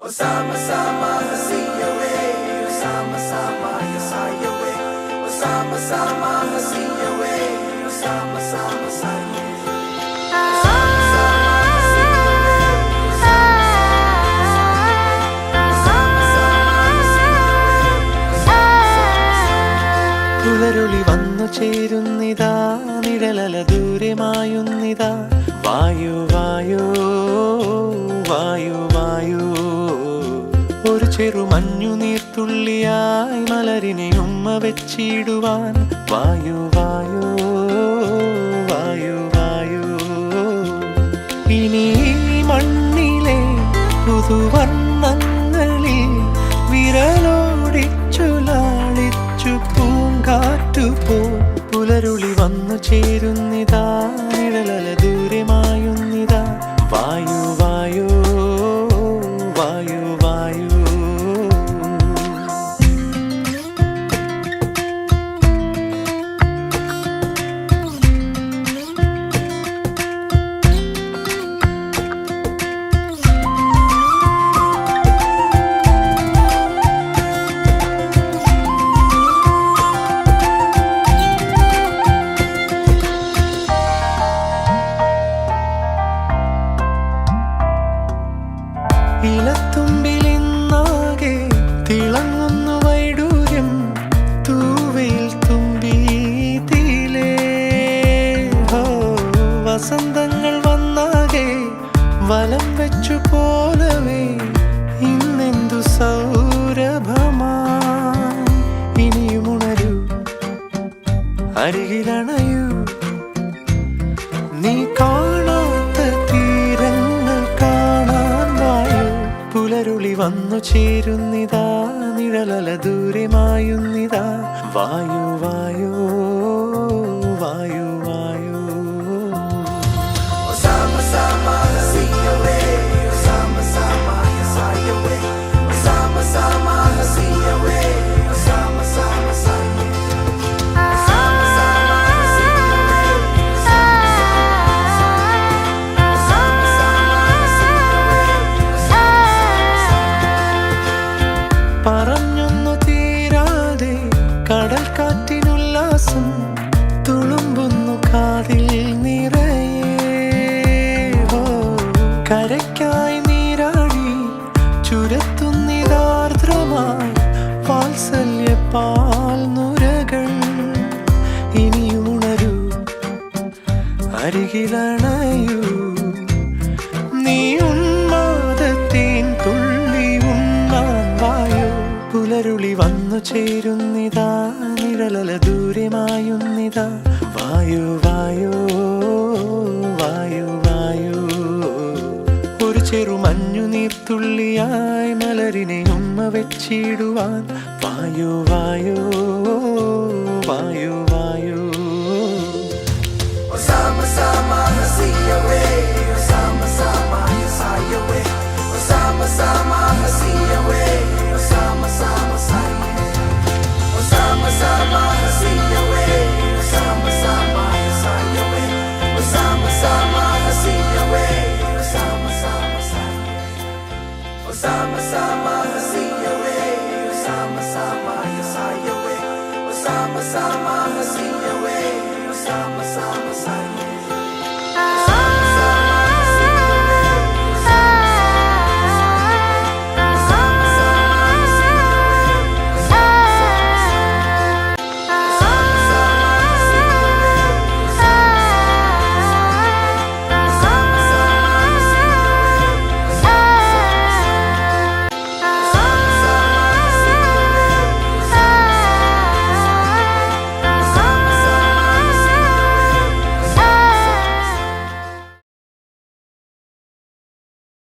Sama-sama hasiyawe, sama-sama yasayawe, sama-sama hasiyawe, sama-sama saye. പുലരുളി വന്നു ചേരുന്നിതാ, നിഴലല ദൂരെ മായുന്നിതാ. വായു വായു വായു വായു, ഒരു ചെറു മഞ്ഞു നീർത്തുള്ളിയായി മലരിനെ ഉമ്മ വെച്ചിടുവാൻ. വായു വായു വായു വായു, ഇനി മണ്ണിലെ പുതുവർണ്ണങ്ങളിൽ വിരലോടിച്ചു ലാളിച്ചു പൂങ്കാറ്റുപോൽ. പുലരുളി വന്നു ചേരുന്നിതാ, നിഴലല ദൂരെ മായുന്നിതാ. വായു വായു വായു വായു. ഇലത്തുമ്പിലിന്നാകെ തിളങ്ങുന്നു വൈഡൂര്യം, തൂവയിൽ തുമ്പി തീലേ. വസന്തങ്ങൾ വന്നാകെ വലം വെച്ചു പോലവേ, ഇന്നെന്തു സൗരഭമാ. ഇനിയുമുണരൂ, അരികിലണയൂ, നീ കാണാത്ത തീരങ്ങൾ കാണാൻ വായു. പുലരുളി വന്നു ചേരുന്നിതാ, നിഴലല ദൂരെ മായുന്നിതാ. വായു വായു വായു വായു. Sama-sama hasiyawe, sama-sama yasayawe, sama-sama hasiyawe, sama-sama saye. Sama-sama hasiyawe, sama-sama hasiyawe, sama-sama saye. പറഞ്ഞൊന്നു തീരാതെ കടൽ കാറ്റിനുല്ലാസം തുളുമ്പുന്നു കാതിൽ നിറയെ. കരയ്ക്കായി നീരാടി ചുരത്തുന്നിതാർദ്രമായി വാത്സല്യപ്പാൽ നുരകൾ. ഇനിയുണരൂ, അരികിലണയൂ, നീ ഉന്മാദത്തിൻ തുള്ളി ഉണ്ണാൻ വായു. പുലരുളി വന്നു ചേരുന്നിതാ, നിഴലല ദൂരെ മായുന്നിതാ. വായു വായു വായു വായു, ഒരു ചെറു മഞ്ഞു നീർത്തുള്ളിയായി മലരിനെ ഉമ്മ വെച്ചിടുവാൻ. വായു വായു വായു വായു. Sama-sama hasiyawe, sama-sama yasayawe, sama-sama hasiyawe, sama-sama saye. Sama-sama hasiyawe, sama-sama yasayawe, sama-sama hasiyawe, sama-sama saye. Sama-sama hasiyawe, sama-sama yasayawe, sama-sama hasiyawe, sama-sama saye.